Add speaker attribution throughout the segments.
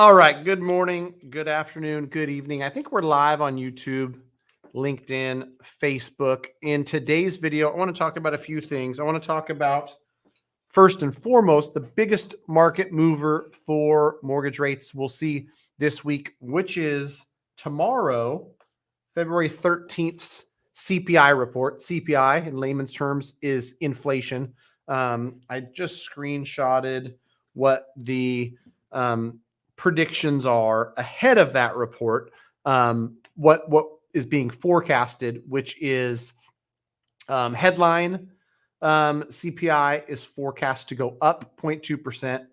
Speaker 1: All right. Good morning, good afternoon, good evening. I think we're live on YouTube, LinkedIn, Facebook. In today's video, I want to talk about a few things. I want to talk about, first and foremost, the biggest market mover for mortgage rates we'll see this week, which is tomorrow, February 13th, CPI report. CPI, in layman's terms, is inflation. I just screenshotted what the predictions are ahead of that report. What is being forecasted, which is headline CPI is forecast to go up 0.2%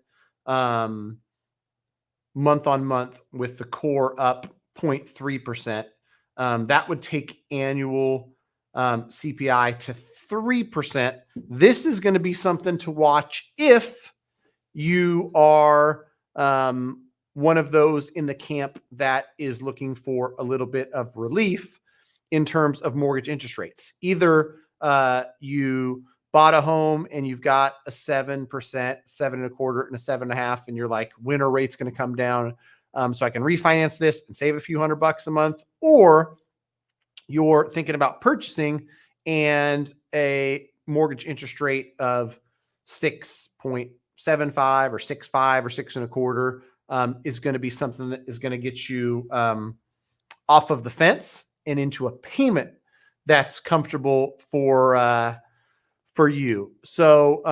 Speaker 1: month on month, with the core up 0.3%. That would take annual CPI to 3%. This is going to be something to watch if you are one of those in the camp that is looking for a little bit of relief in terms of mortgage interest rates. Either you bought a home and you've got a 7%, 7.25%, and a 7.5%, and you're like, when are rates going to come down so I can refinance this and save a few $100 a month? Or you're thinking about purchasing and a mortgage interest rate of 6.75 or 6.5 or 6.25 is going to be something that is going to get you off of the fence and into a payment that's comfortable for you. So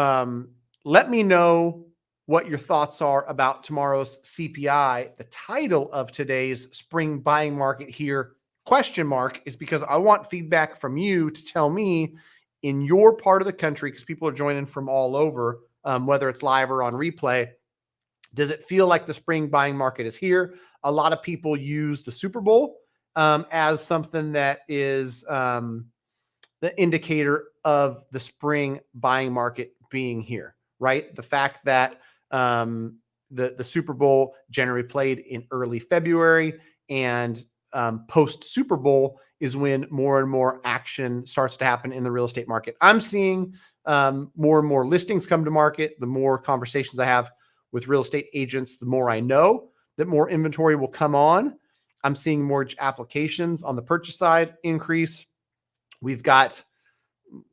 Speaker 1: let me know what your thoughts are about tomorrow's CPI. The title of today's spring buying market here, question mark, is because I want feedback from you to tell me in your part of the country, because people are joining from all over, whether it's live or on replay. Does it feel like the spring buying market is here? A lot of people use the Super Bowl as something that is the indicator of the spring buying market being here, right? The fact that the Super Bowl generally played in early February, and post Super Bowl is when more and more action starts to happen in the real estate market. I'm seeing more and more listings come to market. The more conversations I have with real estate agents, the more I know that more inventory will come on. I'm seeing mortgage applications on the purchase side increase. We've got,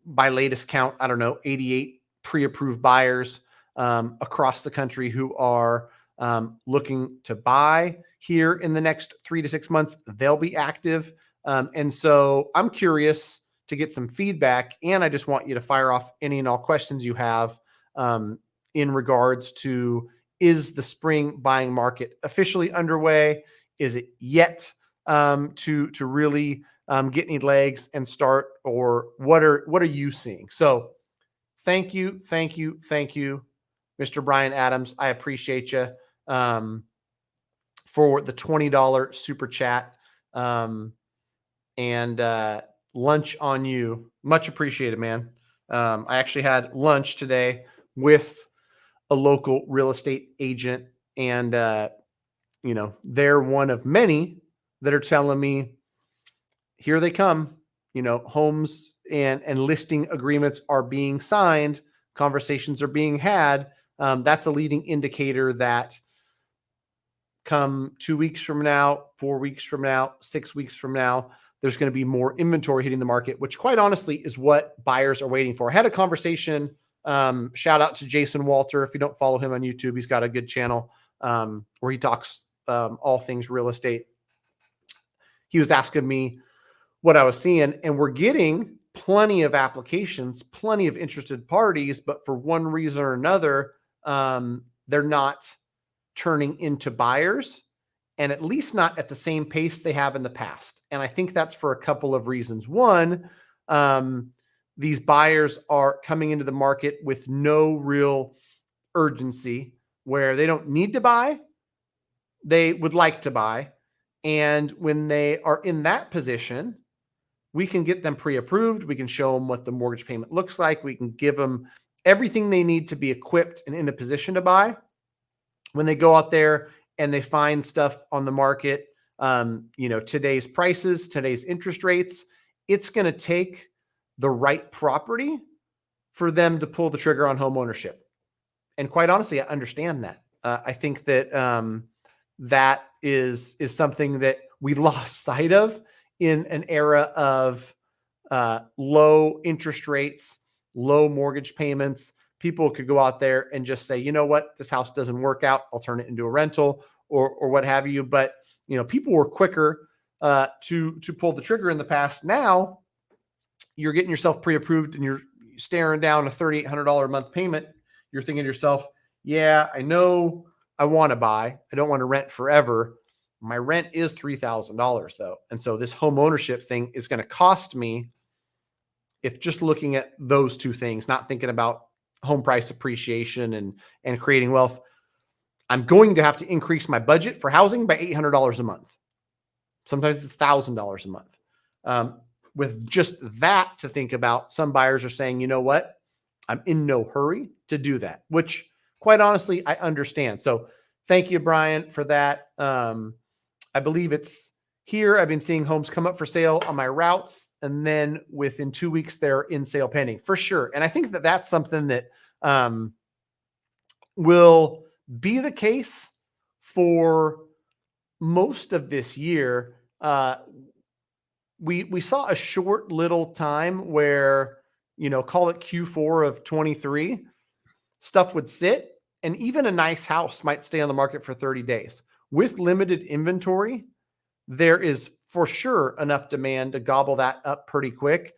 Speaker 1: by latest count, 88 pre-approved buyers across the country who are looking to buy here in the next 3 to 6 months. They'll be active. And so I'm curious to get some feedback, and I just want you to fire off any and all questions you have in regards to, is the spring buying market officially underway? Is it yet to really get any legs and start, or what are you seeing? So thank you, Mr. Brian Adams. I appreciate you for the $20 super chat, and lunch on you. Much appreciated, man. I actually had lunch today with a local real estate agent, and they're one of many that are telling me, here they come. Homes and listing agreements are being signed. Conversations are being had. That's a leading indicator that come 2 weeks from now, 4 weeks from now, 6 weeks from now, there's going to be more inventory hitting the market, which quite honestly is what buyers are waiting for. I had a conversation, shout out to Jason Walter. If you don't follow him on YouTube, he's got a good channel where he talks all things real estate. He was asking me what I was seeing, and we're getting plenty of applications, plenty of interested parties, but for one reason or another, they're not turning into buyers, and at least not at the same pace they have in the past. And I think that's for a couple of reasons. One, these buyers are coming into the market with no real urgency, where they don't need to buy, they would like to buy. And when they are in that position, we can get them pre-approved. We can show them what the mortgage payment looks like. We can give them everything they need to be equipped and in a position to buy. When they go out there and they find stuff on the market, today's prices, today's interest rates, it's going to take the right property for them to pull the trigger on home ownership. And quite honestly, I understand that. I think that that is something that we lost sight of in an era of low interest rates, low mortgage payments. People could go out there and just say, you know what, this house doesn't work out, I'll turn it into a rental or what have you. But people were quicker to pull the trigger in the past. Now you're getting yourself pre-approved and you're staring down a $3,800 a month payment. You're thinking to yourself, yeah, I know I want to buy. I don't want to rent forever. My rent is $3,000 though. And so this home ownership thing is going to cost me, if just looking at those two things, not thinking about home price appreciation and creating wealth, I'm going to have to increase my budget for housing by $800 a month. Sometimes it's $1,000 a month. With just that to think about, some buyers are saying, you know what, I'm in no hurry to do that, which quite honestly, I understand. So thank you, Brian, for that. I believe it's here. I've been seeing homes come up for sale on my routes, and then within 2 weeks, they're in sale pending for sure. And I think that that's something that will be the case for most of this year. We saw a short little time where, call it Q4 of 23, stuff would sit, and even a nice house might stay on the market for 30 days. With limited inventory, there is for sure enough demand to gobble that up pretty quick.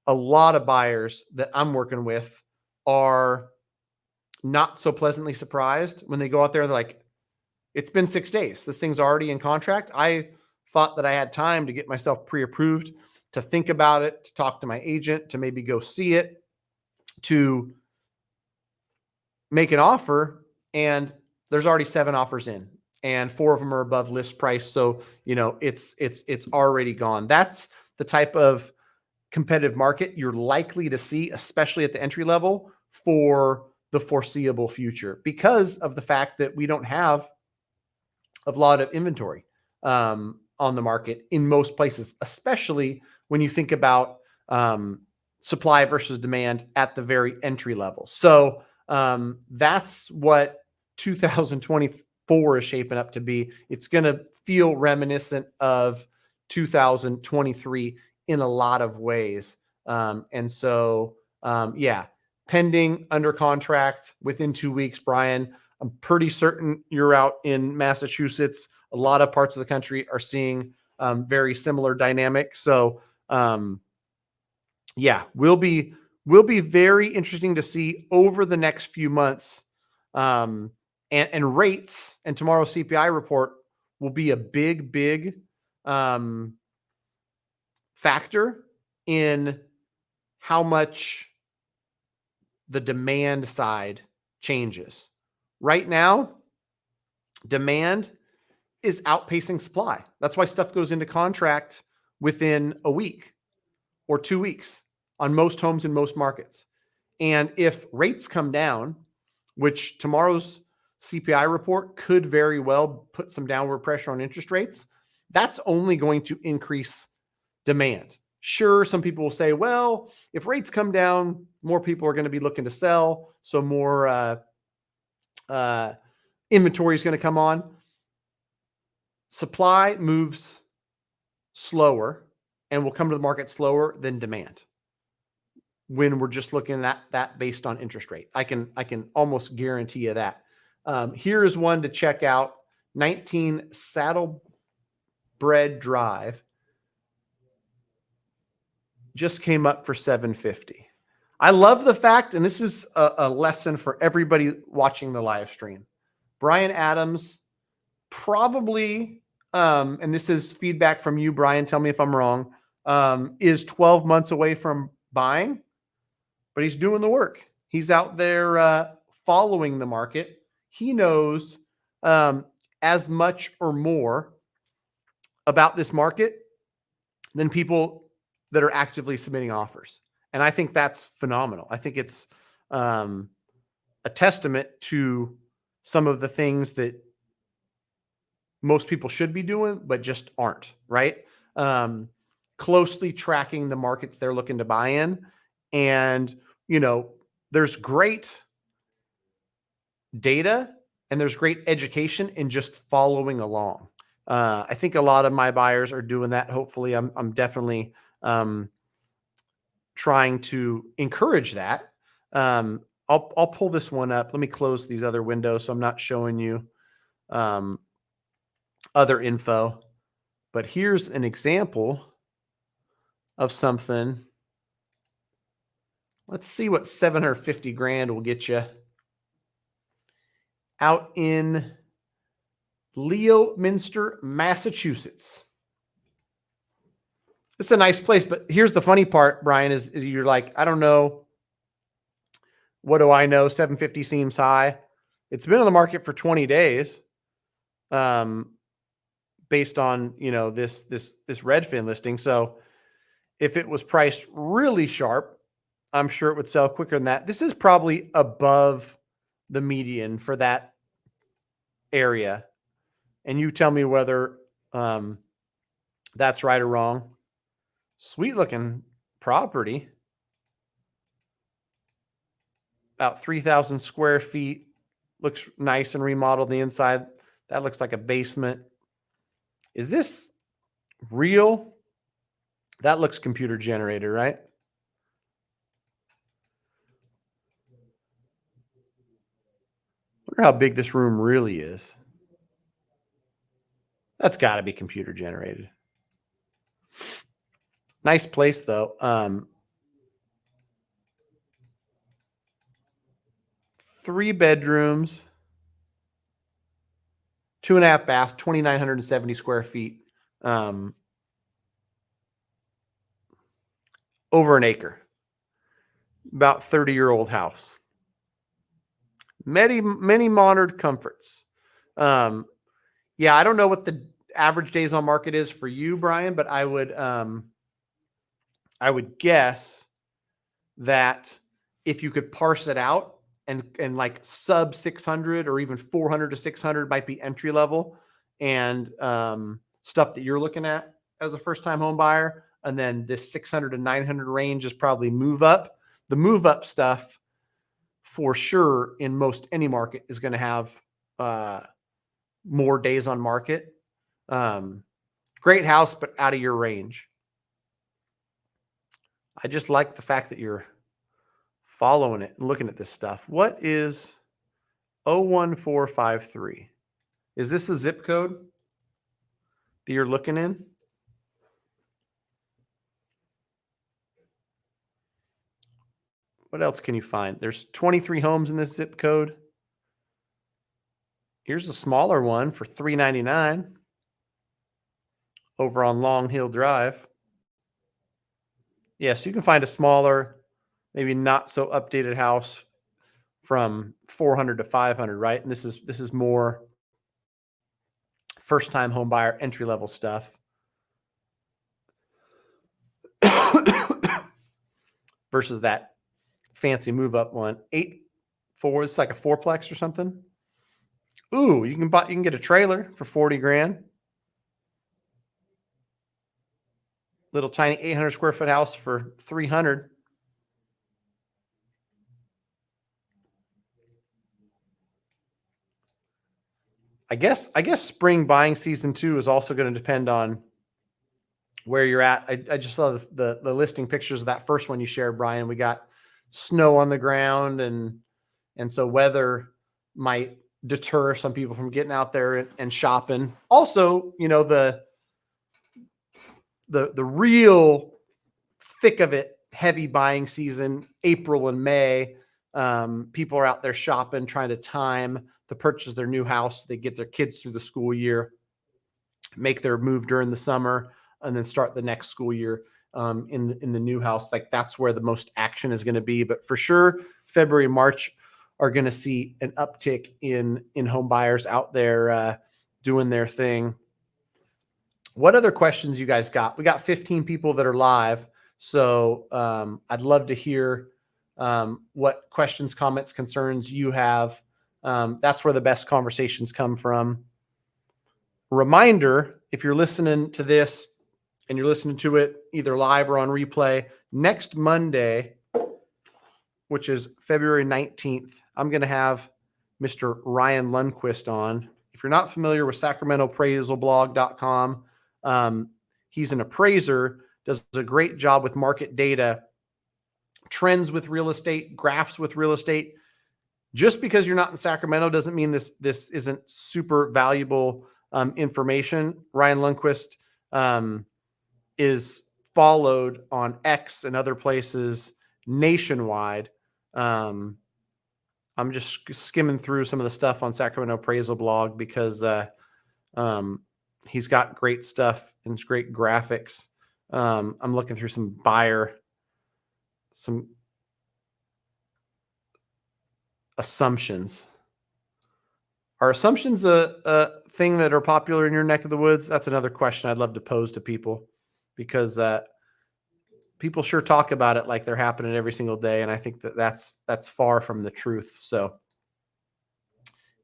Speaker 1: A lot of buyers that I'm working with are not so pleasantly surprised when they go out there. They're like, it's been 6 days. This thing's already in contract. I thought that I had time to get myself pre-approved, to think about it, to talk to my agent, to maybe go see it, to make an offer. And there's already 7 offers in, and 4 of them are above list price. So, it's already gone. That's the type of competitive market you're likely to see, especially at the entry level, for the foreseeable future, because of the fact that we don't have a lot of inventory on the market in most places, especially when you think about supply versus demand at the very entry level. So that's what 2024 is shaping up to be. It's going to feel reminiscent of 2023 in a lot of ways. And so, pending, under contract within 2 weeks, Brian. I'm pretty certain you're out in Massachusetts. A lot of parts of the country are seeing very similar dynamics. So, will be very interesting to see over the next few months. And rates and tomorrow's CPI report will be a big factor in how much the demand side changes. Right now, demand is outpacing supply. That's why stuff goes into contract within a week or 2 weeks on most homes in most markets. And if rates come down, which tomorrow's CPI report could very well put some downward pressure on interest rates, that's only going to increase demand. Sure, some people will say, well, if rates come down, more people are going to be looking to sell, so more inventory is going to come on. Supply moves slower and will come to the market slower than demand when we're just looking at that based on interest rate. I can almost guarantee you that. Here is one to check out. 19 Saddlebred Drive just came up for $750. I love the fact, and this is a lesson for everybody watching the live stream. Brian Adams probably, and this is feedback from you, Brian, tell me if I'm wrong, is 12 months away from buying, but he's doing the work. He's out there following the market. He knows as much or more about this market than people that are actively submitting offers. And I think that's phenomenal. I think it's a testament to some of the things that most people should be doing, but just aren't, right? Closely tracking the markets they're looking to buy in. And, there's great data and there's great education in just following along. I think a lot of my buyers are doing that. Hopefully, I'm definitely trying to encourage that. I'll pull this one up. Let me close these other windows so I'm not showing you other info. But here's an example of something. Let's see what 750 grand will get you out in Leominster, Massachusetts. It's a nice place, but here's the funny part, Brian, is you're like, I don't know. What do I know? 750 seems high. It's been on the market for 20 days. Based on, this Redfin listing. So if it was priced really sharp, I'm sure it would sell quicker than that. This is probably above the median for that area. And you tell me whether that's right or wrong. Sweet looking property. About 3,000 square feet. Looks nice and remodeled the inside. That looks like a basement. Is this real? That looks computer generated, right? Wonder how big this room really is. That's got to be computer generated. Nice place, though. 3 bedrooms, 2.5 bath, 2,970 square feet. Over an acre. About 30-year-old house. Many modern comforts. Yeah, I don't know what the average days on market is for you, Brian, but I would guess that if you could parse it out and like sub 600 or even 400 to 600 might be entry level, and stuff that you're looking at as a first time home buyer. And then this 600 to 900 range is probably move up. The move up stuff for sure in most any market is going to have more days on market. Great house, but out of your range. I just like the fact that you're following it and looking at this stuff. What is 01453? Is this the zip code that you're looking in? What else can you find? There's 23 homes in this zip code. Here's a smaller one for $399 over on Long Hill Drive. Yes, you can find a smaller, maybe not so updated house from 400 to 500, right? And this is more first time home buyer entry level stuff. Versus that fancy move up one. 8.4, it's like a fourplex or something. Ooh, you can get a trailer for 40 grand. Little tiny 800 square foot house for 300. I guess spring buying season 2 is also going to depend on where you're at. I just saw the listing pictures of that first one you shared, Brian. We got snow on the ground, and so weather might deter some people from getting out there and shopping. Also, the real thick of it, heavy buying season, April and May. People are out there shopping, trying to time to purchase their new house. They get their kids through the school year, make their move during the summer, and then start the next school year in the new house. Like that's where the most action is going to be. But for sure, February, March are going to see an uptick in home buyers out there doing their thing. What other questions you guys got? We got 15 people that are live. So I'd love to hear what questions, comments, concerns you have. That's where the best conversations come from. Reminder, if you're listening to this and you're listening to it either live or on replay, next Monday, which is February 19th, I'm going to have Mr. Ryan Lundquist on. If you're not familiar with SacramentoAppraisalBlog.com, he's an appraiser, does a great job with market data, trends with real estate, graphs with real estate. Just because you're not in Sacramento doesn't mean this isn't super valuable information. Ryan Lundquist is followed on X and other places nationwide. I'm just skimming through some of the stuff on Sacramento Appraisal Blog because he's got great stuff and great graphics. I'm looking through some assumptions. Are assumptions a thing that are popular in your neck of the woods? That's another question I'd love to pose to people, because people sure talk about it like they're happening every single day, and I think that's far from the truth. So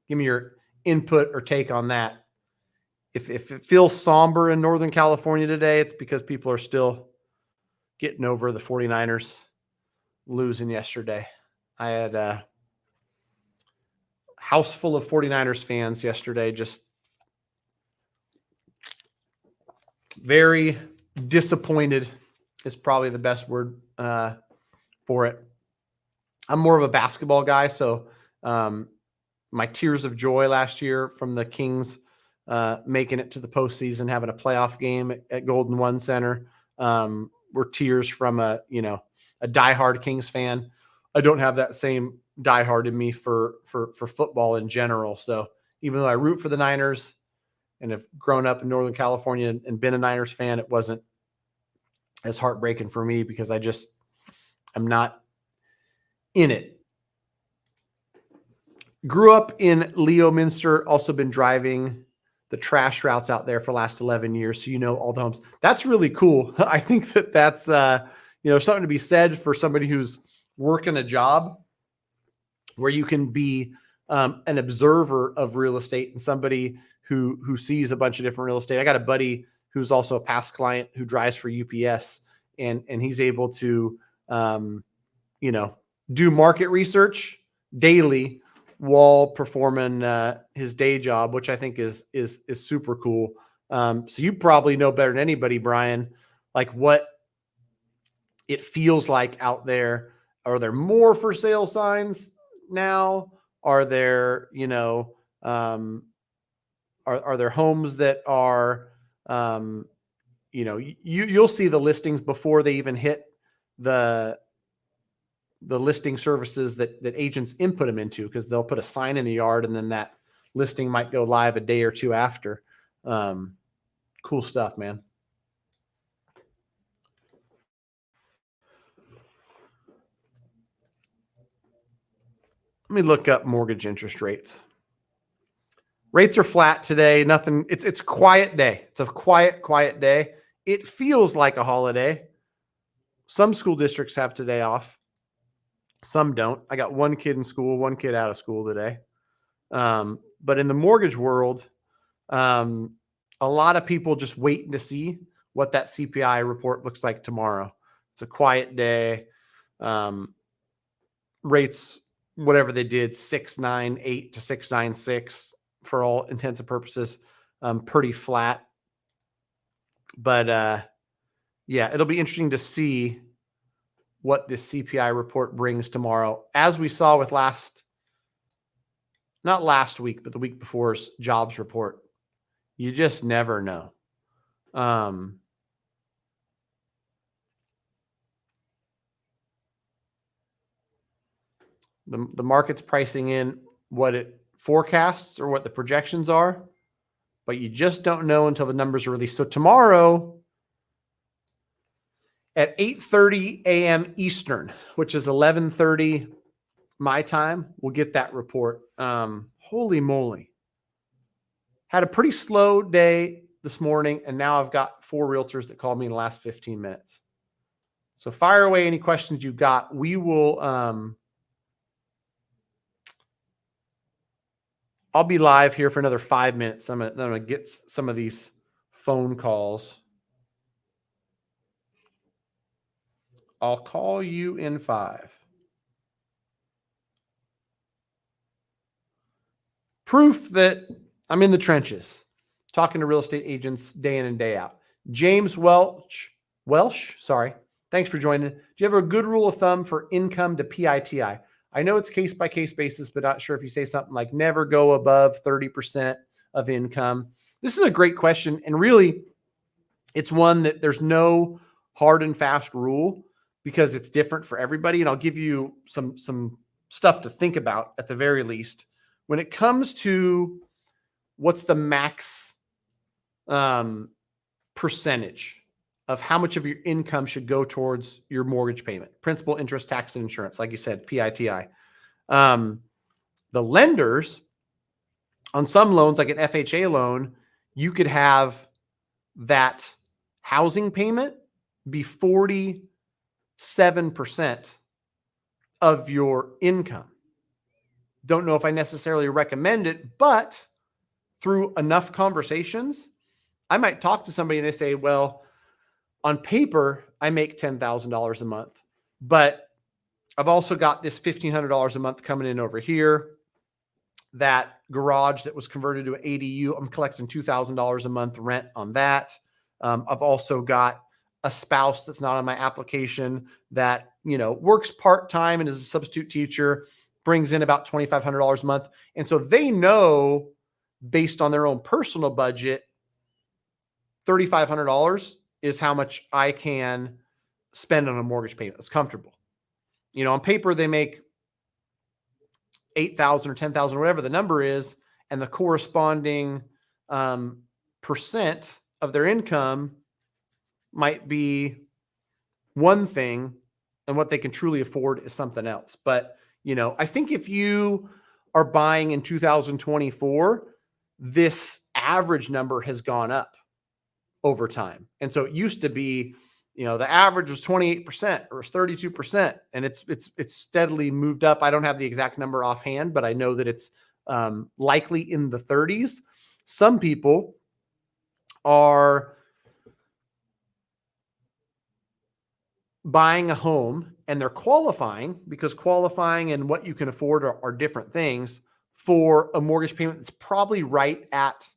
Speaker 1: give me your input or take on that. If it feels somber in Northern California today, it's because people are still getting over the 49ers losing yesterday. I had a house full of 49ers fans yesterday, just very disappointed is probably the best word for it. I'm more of a basketball guy, so my tears of joy last year from the Kings making it to the postseason, having a playoff game at Golden One Center, were tears from a diehard Kings fan. I don't have that same diehard in me for football in general. So even though I root for the Niners and have grown up in Northern California and been a Niners fan, it wasn't as heartbreaking for me because I'm not in it. Grew up in Leominster, also been driving the trash routes out there for the last 11 years. So, all the homes. That's really cool. I think that's, something to be said for somebody who's working a job where you can be an observer of real estate and somebody who sees a bunch of different real estate. I got a buddy who's also a past client who drives for UPS, and he's able to, do market research daily while performing his day job, which I think is super cool. So you probably know better than anybody, Brian, like what it feels like out there. Are there more for sale signs now? Are there, are there homes that are, you'll see the listings before they even hit the listing services that agents input them into, because they'll put a sign in the yard and then that listing might go live a day or two after. Cool stuff, man. Let me look up mortgage interest rates. Rates are flat today. Nothing. It's a quiet day. It's a quiet day. It feels like a holiday. Some school districts have today off. Some don't. I got one kid in school, one kid out of school today. But in the mortgage world, a lot of people just waiting to see what that CPI report looks like tomorrow. It's a quiet day. Rates, whatever they did, 6.98 to 6.96 for all intents and purposes, pretty flat. But yeah, it'll be interesting to see what this CPI report brings tomorrow. As we saw with not last week, but the week before's jobs report, you just never know. The market's pricing in what it forecasts or what the projections are, but you just don't know until the numbers are released. So tomorrow at 8:30 a.m. Eastern, which is 11:30 my time, we'll get that report. Holy moly. Had a pretty slow day this morning, and now I've got 4 realtors that called me in the last 15 minutes. So fire away any questions you got. We will I'll be live here for another 5 minutes. I'm gonna get some of these phone calls. I'll call you in 5. proof that I'm in the trenches, talking to real estate agents day in and day out. James Welsh, sorry. Thanks for joining. Do you have a good rule of thumb for income to PITI? I know it's case by case basis, but not sure if you say something like never go above 30% of income. This is a great question. And really, it's one that there's no hard and fast rule because it's different for everybody. And I'll give you some stuff to think about at the very least. When it comes to what's the max percentage of how much of your income should go towards your mortgage payment, principal, interest, tax, and insurance, like you said, PITI. The lenders on some loans, like an FHA loan, you could have that housing payment be 47% of your income. Don't know if I necessarily recommend it, but through enough conversations, I might talk to somebody and they say, well, on paper, I make $10,000 a month, but I've also got this $1,500 a month coming in over here. That garage that was converted to an ADU, I'm collecting $2,000 a month rent on that. I've also got a spouse that's not on my application that, works part-time and is a substitute teacher, brings in about $2,500 a month. And so they know based on their own personal budget, $3,500 is how much I can spend on a mortgage payment. It's comfortable. On paper, they make $8,000 or $10,000, whatever the number is, and the corresponding percent of their income might be one thing, and what they can truly afford is something else. But, I think if you are buying in 2024, this average number has gone up over time. And so it used to be, the average was 28% or 32%, and it's steadily moved up. I don't have the exact number offhand, but I know that it's likely in the 30s. Some people are buying a home and they're qualifying, because qualifying and what you can afford are different things, for a mortgage payment that's probably right at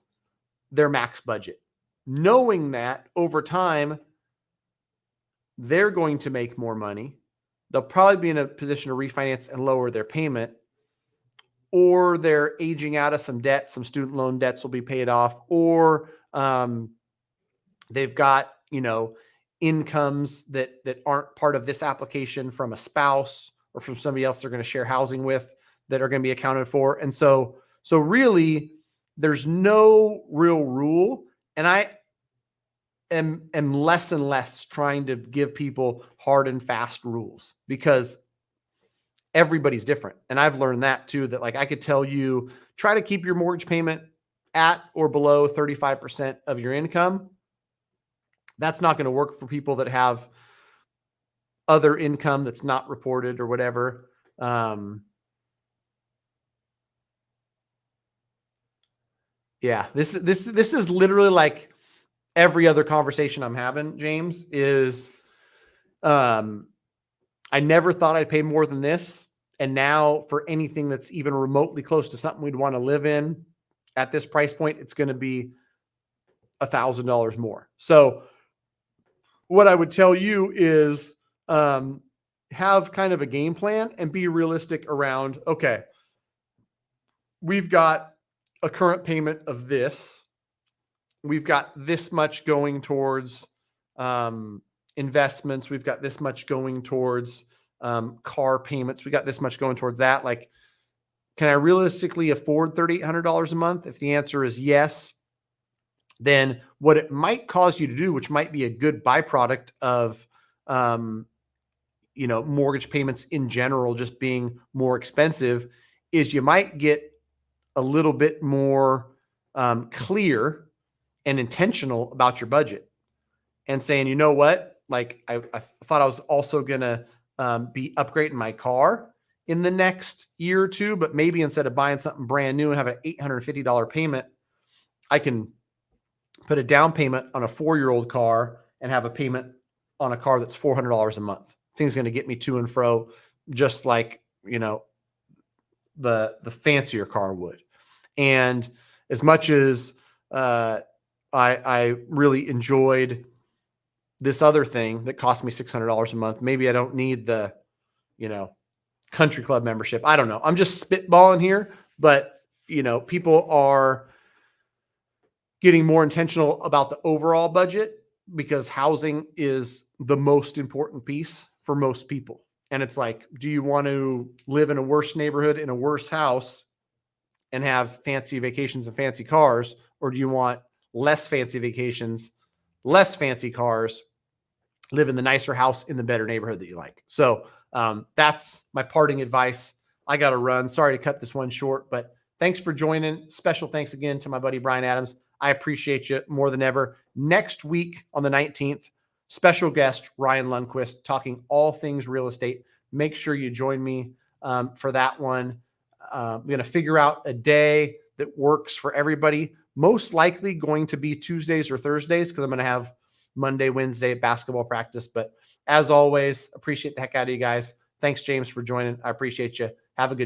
Speaker 1: their max budget, knowing that over time, they're going to make more money. They'll probably be in a position to refinance and lower their payment, or they're aging out of some debt. Some student loan debts will be paid off, or they've got, incomes that aren't part of this application from a spouse or from somebody else they're going to share housing with that are going to be accounted for. And so really there's no real rule. And I am less and less trying to give people hard and fast rules, because everybody's different. And I've learned that too, that like I could tell you, try to keep your mortgage payment at or below 35% of your income. That's not going to work for people that have other income that's not reported or whatever. Yeah, this is literally like every other conversation I'm having, James, is I never thought I'd pay more than this. And now for anything that's even remotely close to something we'd want to live in at this price point, it's going to be $1,000 more. So what I would tell you is have kind of a game plan and be realistic around, okay, we've got a current payment of this. We've got this much going towards investments. We've got this much going towards car payments. We got this much going towards that. Like, can I realistically afford $3,800 a month? If the answer is yes, then what it might cause you to do, which might be a good byproduct of, mortgage payments in general just being more expensive, is you might get a little bit more clear and intentional about your budget, and saying, you know what, like I thought I was also going to be upgrading my car in the next year or two, but maybe instead of buying something brand new and have an $850 payment, I can put a down payment on a 4-year-old car and have a payment on a car that's $400 a month. Thing's going to get me to and fro, just like, the fancier car would. And as much as I really enjoyed this other thing that cost me $600 a month, maybe I don't need the, country club membership. I don't know. I'm just spitballing here, but people are getting more intentional about the overall budget because housing is the most important piece for most people. And it's like, do you want to live in a worse neighborhood in a worse house and have fancy vacations and fancy cars? Or do you want less fancy vacations, less fancy cars, live in the nicer house in the better neighborhood that you like? So that's my parting advice. I got to run. Sorry to cut this one short, but thanks for joining. Special thanks again to my buddy Brian Adams. I appreciate you more than ever. Next week on the 19th, special guest Ryan Lundquist talking all things real estate. Make sure you join me for that one. I'm going to figure out a day that works for everybody. Most likely going to be Tuesdays or Thursdays because I'm going to have Monday, Wednesday basketball practice. But as always, appreciate the heck out of you guys. Thanks, James, for joining. I appreciate you. Have a good day.